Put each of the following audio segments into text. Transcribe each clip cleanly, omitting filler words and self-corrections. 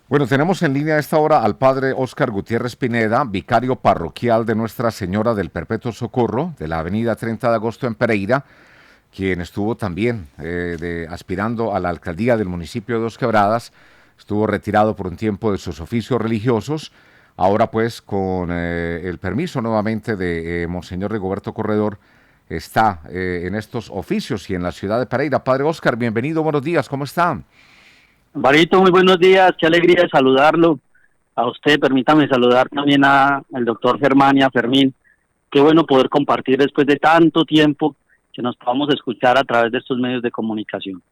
Bueno, tenemos en línea a esta hora al padre Óscar Gutiérrez Pineda, vicario parroquial de Nuestra Señora del Perpetuo Socorro, de la avenida 30 de Agosto en Pereira, quien estuvo también aspirando a la alcaldía del municipio de Dos Quebradas, estuvo retirado por un tiempo de sus oficios religiosos, ahora pues con el permiso nuevamente de Monseñor Rigoberto Corredor, está en estos oficios y en la ciudad de Pereira. Padre Óscar, bienvenido, buenos días, ¿cómo está? Barito, muy buenos días, qué alegría de saludarlo. A usted, permítame saludar también al doctor Germán y a Fermín. Qué bueno poder compartir después de tanto tiempo que nos podamos escuchar a través de estos medios de comunicación.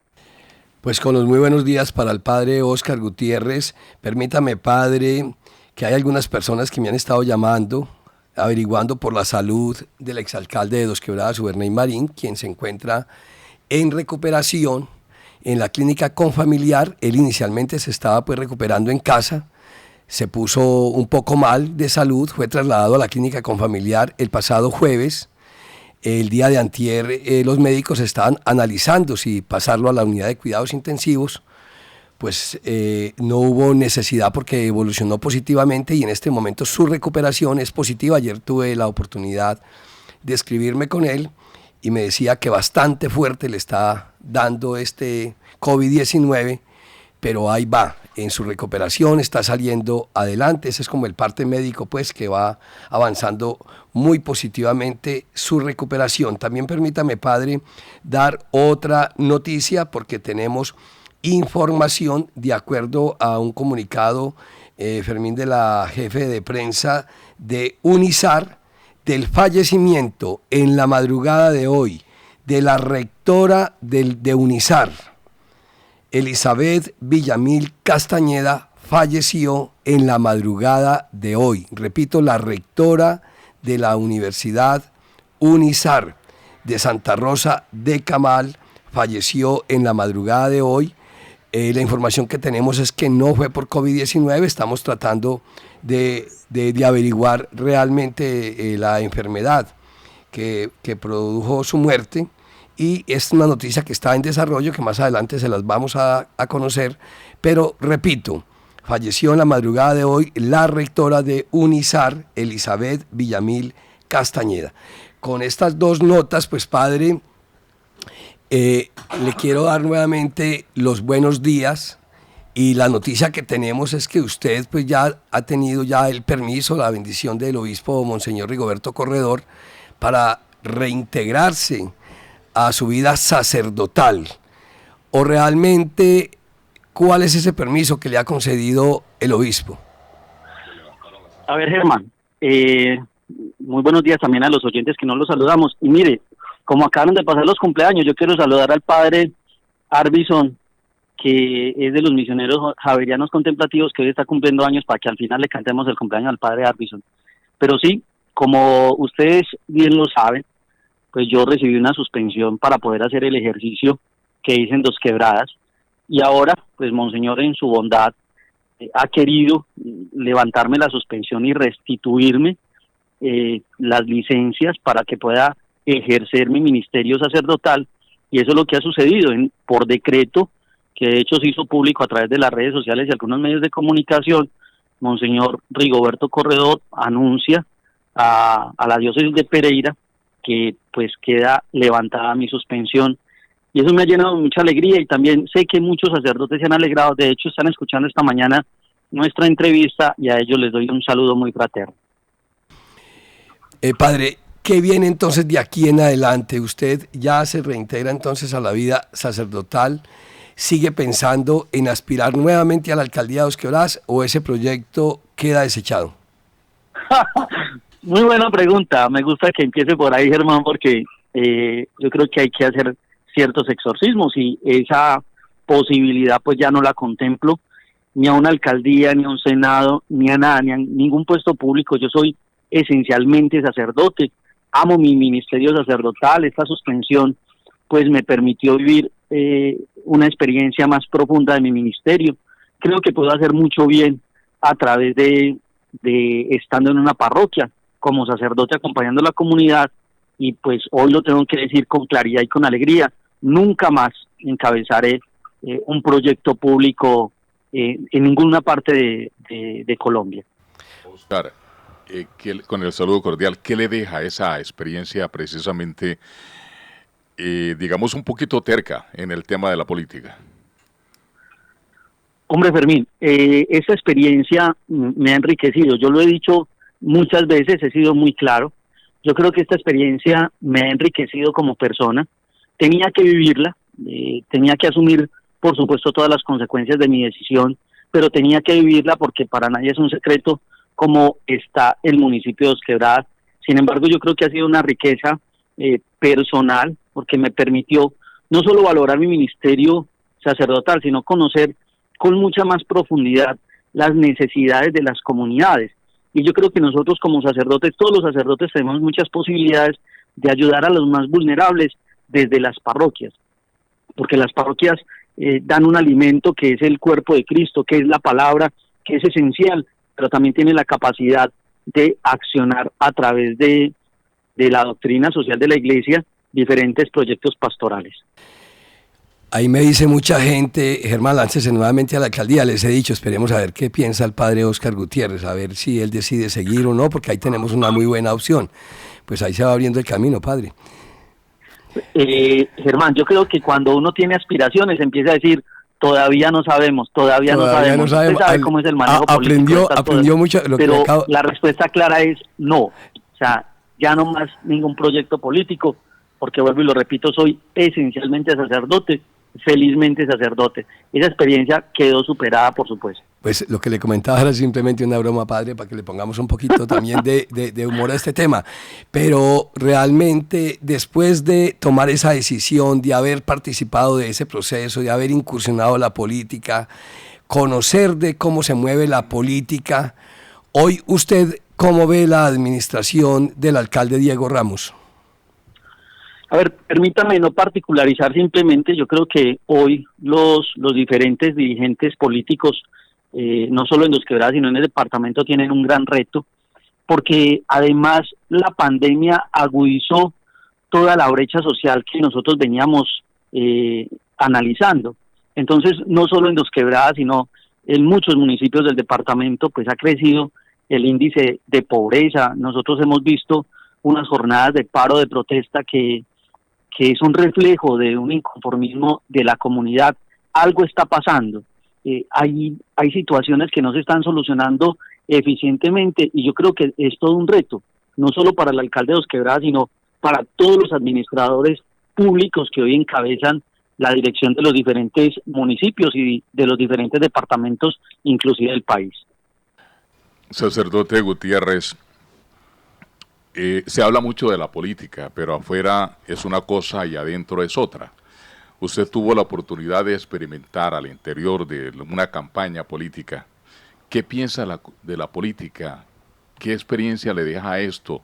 Pues con los muy buenos días para el padre Óscar Gutiérrez. Permítame, padre, que hay algunas personas que me han estado llamando, averiguando por la salud del exalcalde de Dos Quebradas, Uberney Marín, quien se encuentra en recuperación en la clínica Confamiliar. Él inicialmente se estaba pues recuperando en casa, se puso un poco mal de salud, fue trasladado a la clínica Confamiliar el pasado jueves. El día de antier los médicos estaban analizando si pasarlo a la unidad de cuidados intensivos, pues no hubo necesidad porque evolucionó positivamente y en este momento su recuperación es positiva. Ayer tuve la oportunidad de escribirme con él y me decía que bastante fuerte le está dando este COVID-19, pero ahí va, en su recuperación está saliendo adelante. Ese es como el parte médico, pues, que va avanzando muy positivamente su recuperación. También permítame, padre, dar otra noticia, porque tenemos información de acuerdo a un comunicado, Fermín, de la jefe de prensa de UNISAR, del fallecimiento en la madrugada de hoy de la rectora de UNISAR, Elizabeth Villamil Castañeda, falleció en la madrugada de hoy. Repito, la rectora de la Universidad UNISAR de Santa Rosa de Camal falleció en la madrugada de hoy. La información que tenemos es que no fue por COVID-19, estamos tratando de averiguar realmente la enfermedad que produjo su muerte, y es una noticia que está en desarrollo, que más adelante se las vamos a conocer, pero repito, falleció en la madrugada de hoy la rectora de UNISAR, Elizabeth Villamil Castañeda. Con estas dos notas, pues padre, le quiero dar nuevamente los buenos días, y la noticia que tenemos es que usted pues ya ha tenido ya el permiso, la bendición del obispo Monseñor Rigoberto Corredor para reintegrarse a su vida sacerdotal. O realmente, ¿cuál es ese permiso que le ha concedido el obispo? A ver, Germán, muy buenos días también a los oyentes que no los saludamos. Y mire, como acaban de pasar los cumpleaños, yo quiero saludar al padre Arbison, que es de los misioneros javerianos contemplativos, que hoy está cumpliendo años, para que al final le cantemos el cumpleaños al padre Arbison. Pero sí, como ustedes bien lo saben, pues yo recibí una suspensión para poder hacer el ejercicio que hice en Dos Quebradas, y ahora, pues Monseñor en su bondad ha querido levantarme la suspensión y restituirme las licencias para que pueda ejercer mi ministerio sacerdotal, y eso es lo que ha sucedido por decreto, que de hecho se hizo público a través de las redes sociales y algunos medios de comunicación. Monseñor Rigoberto Corredor anuncia a la diócesis de Pereira que pues queda levantada mi suspensión, y eso me ha llenado de mucha alegría, y también sé que muchos sacerdotes se han alegrado. De hecho están escuchando esta mañana nuestra entrevista, y a ellos les doy un saludo muy fraterno. Padre, ¿qué viene entonces de aquí en adelante? ¿Usted ya se reintegra entonces a la vida sacerdotal? ¿Sigue pensando en aspirar nuevamente a la alcaldía de Dos Quebradas, o ese proyecto queda desechado? Muy buena pregunta, me gusta que empiece por ahí, Germán, porque yo creo que hay que hacer ciertos exorcismos, y esa posibilidad pues ya no la contemplo, ni a una alcaldía, ni a un senado, ni a nada, ni a ningún puesto público. Yo soy esencialmente sacerdote, amo mi ministerio sacerdotal. Esta suspensión pues me permitió vivir una experiencia más profunda de mi ministerio. Creo que puedo hacer mucho bien a través de estando en una parroquia como sacerdote, acompañando a la comunidad, y pues hoy lo tengo que decir con claridad y con alegría: nunca más encabezaré un proyecto público en ninguna parte de Colombia. Oscar, con el saludo cordial, ¿qué le deja esa experiencia precisamente, digamos, un poquito terca en el tema de la política? Hombre, Fermín, esa experiencia me ha enriquecido. Yo lo he dicho muchas veces, he sido muy claro. Yo creo que esta experiencia me ha enriquecido como persona. Tenía que vivirla, tenía que asumir, por supuesto, todas las consecuencias de mi decisión, pero tenía que vivirla porque para nadie es un secreto cómo está el municipio de Dos Quebradas. Sin embargo, yo creo que ha sido una riqueza personal, porque me permitió no solo valorar mi ministerio sacerdotal, sino conocer con mucha más profundidad las necesidades de las comunidades. Y yo creo que nosotros como sacerdotes, todos los sacerdotes tenemos muchas posibilidades de ayudar a los más vulnerables desde las parroquias, porque las parroquias dan un alimento que es el cuerpo de Cristo, que es la palabra, que es esencial, pero también tiene la capacidad de accionar a través de la doctrina social de la Iglesia diferentes proyectos pastorales. Ahí me dice mucha gente, Germán, láncese nuevamente a la alcaldía. Les he dicho, esperemos a ver qué piensa el padre Óscar Gutiérrez, a ver si él decide seguir o no, porque ahí tenemos una muy buena opción. Pues ahí se va abriendo el camino, padre. Germán, yo creo que cuando uno tiene aspiraciones empieza a decir, todavía no sabemos, todavía no sabemos. Usted sabe cómo es el manejo político. Aprendió mucho. Pero la respuesta clara es no. O sea, ya no más ningún proyecto político, porque vuelvo y lo repito, soy esencialmente sacerdote, felizmente sacerdote. Esa experiencia quedó superada, por supuesto. Pues lo que le comentaba era simplemente una broma, padre, para que le pongamos un poquito también de humor a este tema. Pero realmente, después de tomar esa decisión, de haber participado de ese proceso, de haber incursionado en la política, conocer de cómo se mueve la política, hoy usted, ¿cómo ve la administración del alcalde Diego Ramos? A ver, permítame no particularizar simplemente, yo creo que hoy los diferentes dirigentes políticos, no solo en Dos Quebradas, sino en el departamento, tienen un gran reto, porque además la pandemia agudizó toda la brecha social que nosotros veníamos analizando. Entonces, no solo en Dos Quebradas, sino en muchos municipios del departamento, pues ha crecido el índice de pobreza. Nosotros hemos visto unas jornadas de paro, de protesta que es un reflejo de un inconformismo de la comunidad. Algo está pasando. Hay situaciones que no se están solucionando eficientemente y yo creo que es todo un reto, no solo para el alcalde de Dos Quebradas, sino para todos los administradores públicos que hoy encabezan la dirección de los diferentes municipios y de los diferentes departamentos, inclusive del país. Sacerdote Gutiérrez, se habla mucho de la política, pero afuera es una cosa y adentro es otra. Usted tuvo la oportunidad de experimentar al interior de una campaña política. ¿Qué piensa de la política? ¿Qué experiencia le deja esto?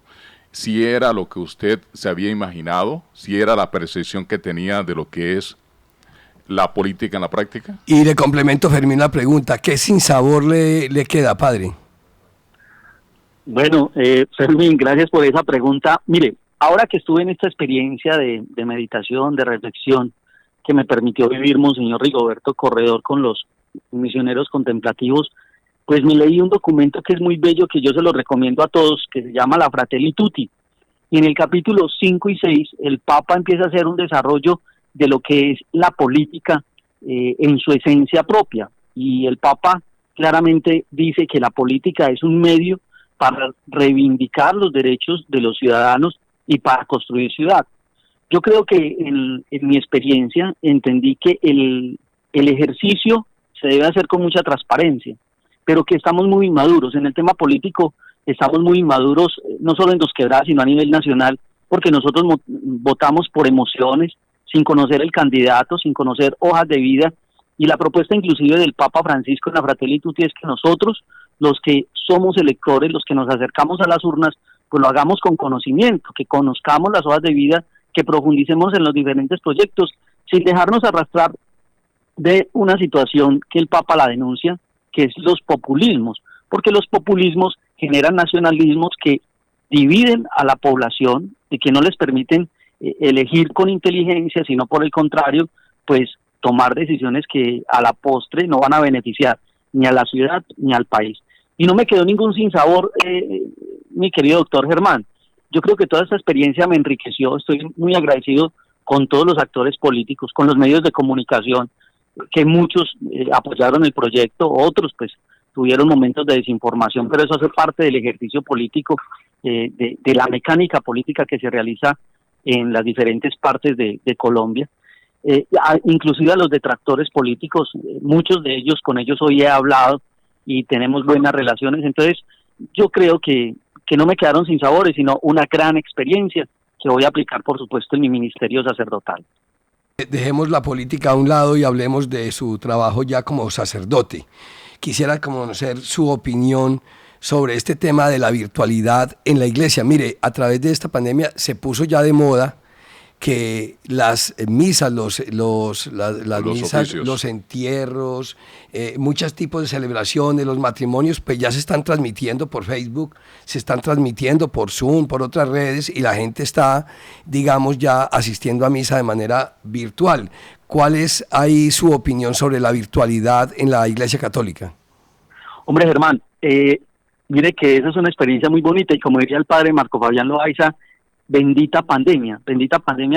¿Si era lo que usted se había imaginado? ¿Si era la percepción que tenía de lo que es la política en la práctica? Y le complemento, Fermín, la pregunta, ¿qué sinsabor le queda, padre? Bueno, Fermín, gracias por esa pregunta. Mire, ahora que estuve en esta experiencia de meditación, de reflexión, que me permitió vivir Monseñor Rigoberto Corredor con los misioneros contemplativos, pues me leí un documento que es muy bello, que yo se lo recomiendo a todos, que se llama La Fratelli Tutti. Y en el capítulo 5 y 6, el Papa empieza a hacer un desarrollo de lo que es la política en su esencia propia. Y el Papa claramente dice que la política es un medio para reivindicar los derechos de los ciudadanos y para construir ciudad. Yo creo que en mi experiencia entendí que el ejercicio se debe hacer con mucha transparencia, pero que estamos muy inmaduros. En el tema político estamos muy inmaduros, no solo en Dos Quebradas, sino a nivel nacional, porque nosotros votamos por emociones, sin conocer el candidato, sin conocer hojas de vida, y la propuesta inclusive del Papa Francisco en la Fratelli Tutti es que nosotros, los que somos electores, los que nos acercamos a las urnas, pues lo hagamos con conocimiento, que conozcamos las hojas de vida, que profundicemos en los diferentes proyectos, sin dejarnos arrastrar de una situación que el Papa la denuncia, que es los populismos, porque los populismos generan nacionalismos que dividen a la población y que no les permiten elegir con inteligencia, sino por el contrario, pues tomar decisiones que a la postre no van a beneficiar ni a la ciudad ni al país. Y no me quedó ningún sinsabor, mi querido doctor Germán. Yo creo que toda esta experiencia me enriqueció. Estoy muy agradecido con todos los actores políticos, con los medios de comunicación, que muchos apoyaron el proyecto, otros pues tuvieron momentos de desinformación, pero eso hace parte del ejercicio político, de la mecánica política que se realiza en las diferentes partes de Colombia. Inclusive a los detractores políticos, muchos de ellos, con ellos hoy he hablado y tenemos buenas relaciones. Entonces yo creo que no me quedaron sin sabores, sino una gran experiencia que voy a aplicar, por supuesto, en mi ministerio sacerdotal. Dejemos la política a un lado y hablemos de su trabajo ya como sacerdote. Quisiera conocer su opinión sobre este tema de la virtualidad en la iglesia. Mire, a través de esta pandemia se puso ya de moda que las misas, las misas, los entierros, muchos tipos de celebraciones, los matrimonios, pues ya se están transmitiendo por Facebook, se están transmitiendo por Zoom, por otras redes, y la gente está, digamos, ya asistiendo a misa de manera virtual. ¿Cuál es ahí su opinión sobre la virtualidad en la Iglesia Católica? Hombre, Germán, mire que esa es una experiencia muy bonita, y como diría el padre Marco Fabián Loaiza, bendita pandemia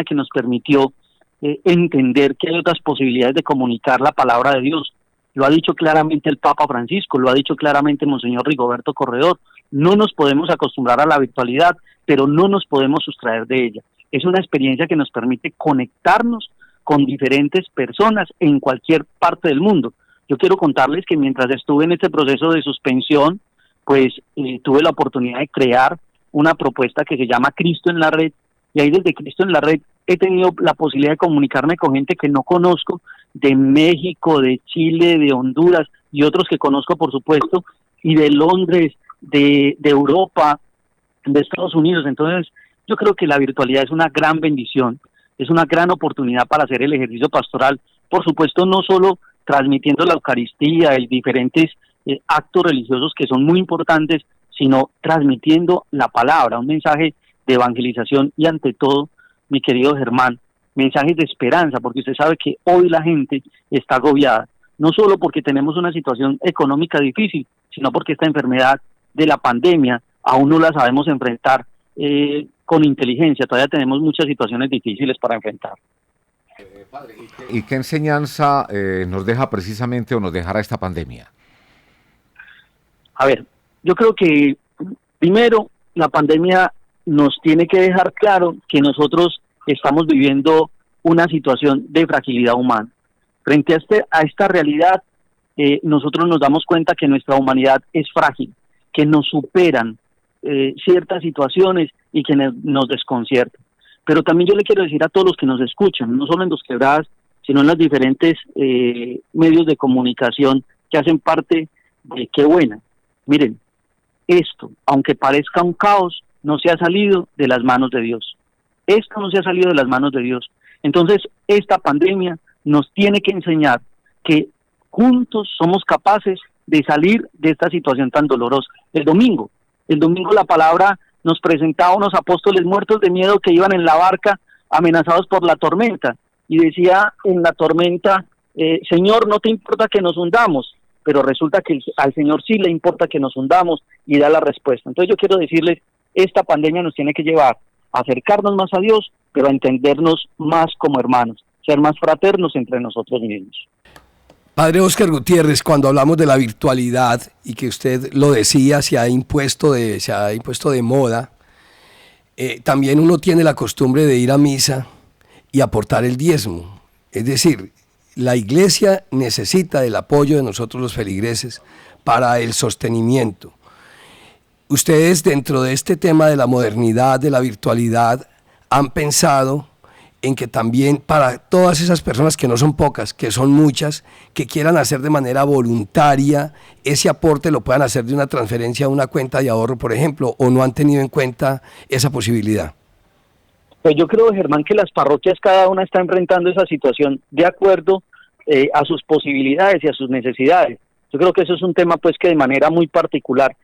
que nos permitió entender que hay otras posibilidades de comunicar la palabra de Dios. Lo ha dicho claramente el Papa Francisco, lo ha dicho claramente Monseñor Rigoberto Corredor. No nos podemos acostumbrar a la virtualidad, pero no nos podemos sustraer de ella. Es una experiencia que nos permite conectarnos con diferentes personas en cualquier parte del mundo. Yo quiero contarles que mientras estuve en este proceso de suspensión, pues tuve la oportunidad de crear una propuesta que se llama Cristo en la Red, y ahí desde Cristo en la Red he tenido la posibilidad de comunicarme con gente que no conozco, de México, de Chile, de Honduras, y otros que conozco, por supuesto, y de Londres, de Europa, de Estados Unidos. Entonces, yo creo que la virtualidad es una gran bendición, es una gran oportunidad para hacer el ejercicio pastoral, por supuesto, no solo transmitiendo la Eucaristía y diferentes actos religiosos que son muy importantes, sino transmitiendo la palabra, un mensaje de evangelización y, ante todo, mi querido Germán, mensajes de esperanza, porque usted sabe que hoy la gente está agobiada, no solo porque tenemos una situación económica difícil, sino porque esta enfermedad de la pandemia aún no la sabemos enfrentar con inteligencia. Todavía tenemos muchas situaciones difíciles para enfrentar. ¿Y qué enseñanza nos deja precisamente o nos dejará esta pandemia? A ver, yo creo que primero la pandemia nos tiene que dejar claro que nosotros estamos viviendo una situación de fragilidad humana. Frente a esta realidad, nosotros nos damos cuenta que nuestra humanidad es frágil, que nos superan ciertas situaciones y que nos desconciertan. Pero también yo le quiero decir a todos los que nos escuchan, no solo en Dos Quebradas, sino en los diferentes medios de comunicación que hacen parte de Qué Buena. Miren, esto, aunque parezca un caos, no se ha salido de las manos de Dios. Esto no se ha salido de las manos de Dios. Entonces, esta pandemia nos tiene que enseñar que juntos somos capaces de salir de esta situación tan dolorosa. El domingo la palabra nos presentaba unos apóstoles muertos de miedo que iban en la barca amenazados por la tormenta. Y decía en la tormenta, Señor, ¿no te importa que nos hundamos? Pero resulta que al Señor sí le importa que nos hundamos, y da la respuesta. Entonces yo quiero decirles, esta pandemia nos tiene que llevar a acercarnos más a Dios, pero a entendernos más como hermanos, ser más fraternos entre nosotros mismos. Padre Óscar Gutiérrez, cuando hablamos de la virtualidad y que usted lo decía, se ha impuesto de moda, también uno tiene la costumbre de ir a misa y aportar el diezmo. Es decir, la iglesia necesita del apoyo de nosotros los feligreses para el sostenimiento. Ustedes, dentro de este tema de la modernidad, de la virtualidad, han pensado en que también para todas esas personas, que no son pocas, que son muchas, que quieran hacer de manera voluntaria ese aporte, lo puedan hacer de una transferencia a una cuenta de ahorro, por ejemplo, o no han tenido en cuenta esa posibilidad. Pues yo creo, Germán, que las parroquias cada una está enfrentando esa situación de acuerdo a sus posibilidades y a sus necesidades. Yo creo que eso es un tema pues que de manera muy particular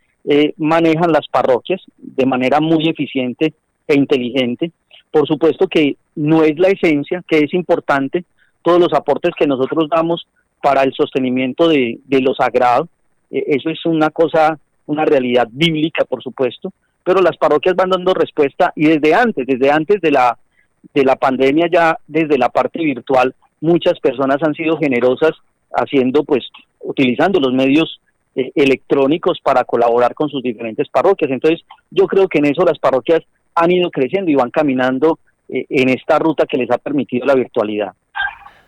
manejan las parroquias de manera muy eficiente e inteligente. Por supuesto que no es la esencia, que es importante, todos los aportes que nosotros damos para el sostenimiento de lo sagrado. Eso es una cosa, una realidad bíblica, por supuesto, pero las parroquias van dando respuesta, y desde antes de la pandemia, ya desde la parte virtual, muchas personas han sido generosas haciendo, pues, utilizando los medios electrónicos para colaborar con sus diferentes parroquias. Entonces, yo creo que en eso las parroquias han ido creciendo y van caminando en esta ruta que les ha permitido la virtualidad.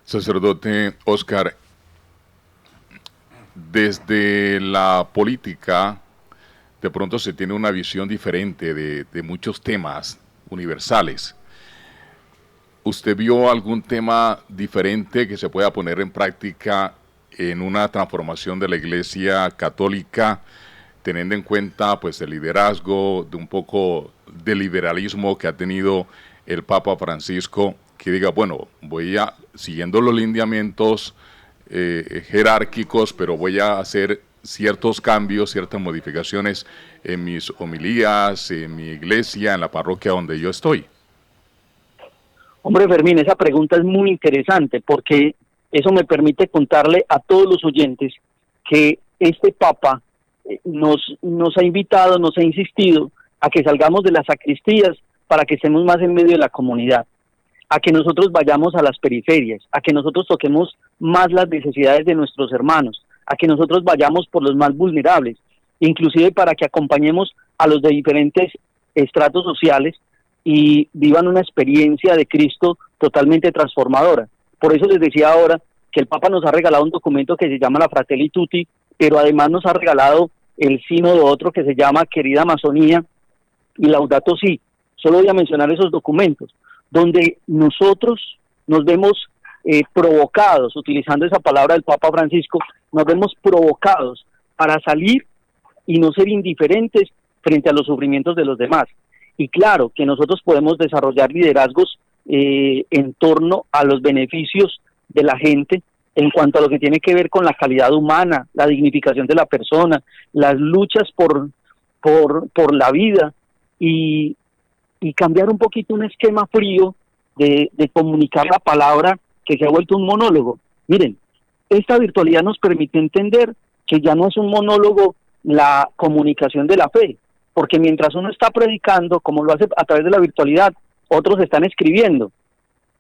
Sacerdote Óscar, desde la política, de pronto se tiene una visión diferente de muchos temas universales. ¿Usted vio algún tema diferente que se pueda poner en práctica en una transformación de la Iglesia Católica, teniendo en cuenta pues el liderazgo, de un poco de liberalismo que ha tenido el Papa Francisco, que diga, bueno, voy a, siguiendo los lineamientos jerárquicos, pero voy a hacer ciertos cambios, ciertas modificaciones en mis homilías, en mi iglesia, en la parroquia donde yo estoy? Hombre, Fermín, esa pregunta es muy interesante, porque eso me permite contarle a todos los oyentes que este Papa nos ha invitado, nos ha insistido a que salgamos de las sacristías para que estemos más en medio de la comunidad, a que nosotros vayamos a las periferias, a que nosotros toquemos más las necesidades de nuestros hermanos, a que nosotros vayamos por los más vulnerables, inclusive para que acompañemos a los de diferentes estratos sociales y vivan una experiencia de Cristo totalmente transformadora. Por eso les decía ahora que el Papa nos ha regalado un documento que se llama la Fratelli Tutti, pero además nos ha regalado el sínodo otro que se llama Querida Amazonía y Laudato Si. Solo voy a mencionar esos documentos, donde nosotros nos vemos provocados, utilizando esa palabra del Papa Francisco, nos vemos provocados para salir y no ser indiferentes frente a los sufrimientos de los demás. Y claro que nosotros podemos desarrollar liderazgos en torno a los beneficios de la gente, en cuanto a lo que tiene que ver con la calidad humana, la dignificación de la persona, las luchas por la vida, y cambiar un poquito un esquema frío de comunicar la palabra que se ha vuelto un monólogo. Miren, esta virtualidad nos permite entender que ya no es un monólogo la comunicación de la fe, porque mientras uno está predicando, como lo hace a través de la virtualidad, otros están escribiendo.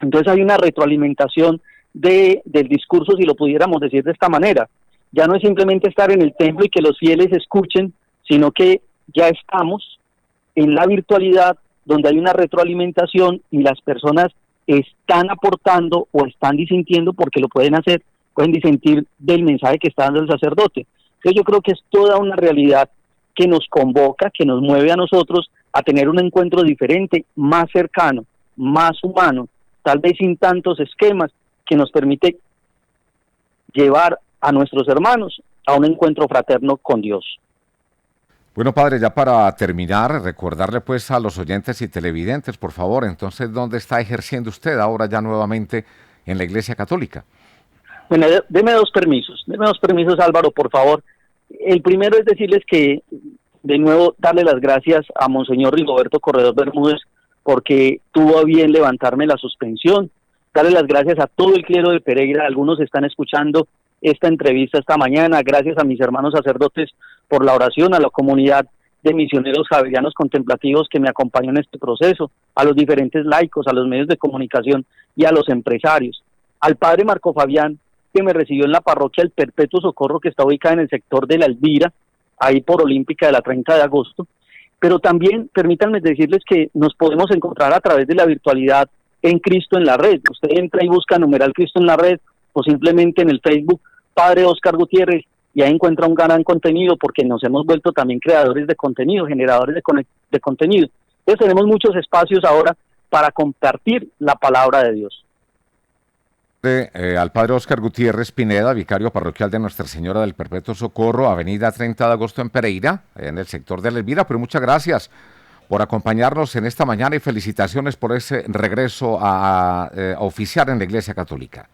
Entonces hay una retroalimentación del discurso, si lo pudiéramos decir de esta manera. Ya no es simplemente estar en el templo y que los fieles escuchen, sino que ya estamos en la virtualidad, donde hay una retroalimentación y las personas están aportando o están disintiendo, porque lo pueden hacer, pueden disentir del mensaje que está dando el sacerdote. Entonces yo creo que es toda una realidad que nos convoca, que nos mueve a nosotros a tener un encuentro diferente, más cercano, más humano, tal vez sin tantos esquemas, que nos permite llevar a nuestros hermanos a un encuentro fraterno con Dios. Bueno, padre, ya para terminar, recordarle pues a los oyentes y televidentes, por favor, entonces, ¿dónde está ejerciendo usted ahora ya nuevamente en la Iglesia Católica? Bueno, deme dos permisos, Álvaro, por favor. El primero es decirles que, de nuevo, darle las gracias a Monseñor Rigoberto Corredor Bermúdez, porque tuvo a bien levantarme la suspensión. Darle las gracias a todo el clero de Pereira. Algunos están escuchando esta entrevista esta mañana. Gracias a mis hermanos sacerdotes por la oración, a la comunidad de misioneros javerianos contemplativos que me acompañó en este proceso, a los diferentes laicos, a los medios de comunicación y a los empresarios. Al padre Marco Fabián, que me recibió en la parroquia El Perpetuo Socorro, que está ubicada en el sector de La Elvira, ahí por Olímpica de la 30 de agosto. Pero también, permítanme decirles que nos podemos encontrar a través de la virtualidad en Cristo en la Red. Usted entra y busca numeral Cristo en la Red, o simplemente en el Facebook Padre Óscar Gutiérrez, y ahí encuentra un gran contenido, porque nos hemos vuelto también creadores de contenido, generadores de contenido. Entonces tenemos muchos espacios ahora para compartir la palabra de Dios. Al padre Óscar Gutiérrez Pineda, vicario parroquial de Nuestra Señora del Perpetuo Socorro, avenida 30 de agosto en Pereira, en el sector de La Elvira. Pero muchas gracias por acompañarnos en esta mañana y felicitaciones por ese regreso a oficiar en la Iglesia Católica.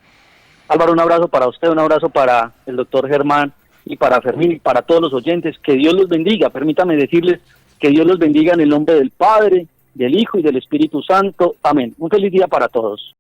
Álvaro, un abrazo para usted, un abrazo para el doctor Germán y para Fermín y para todos los oyentes. Que Dios los bendiga. Permítame decirles que Dios los bendiga en el nombre del Padre, del Hijo y del Espíritu Santo. Amén. Un feliz día para todos.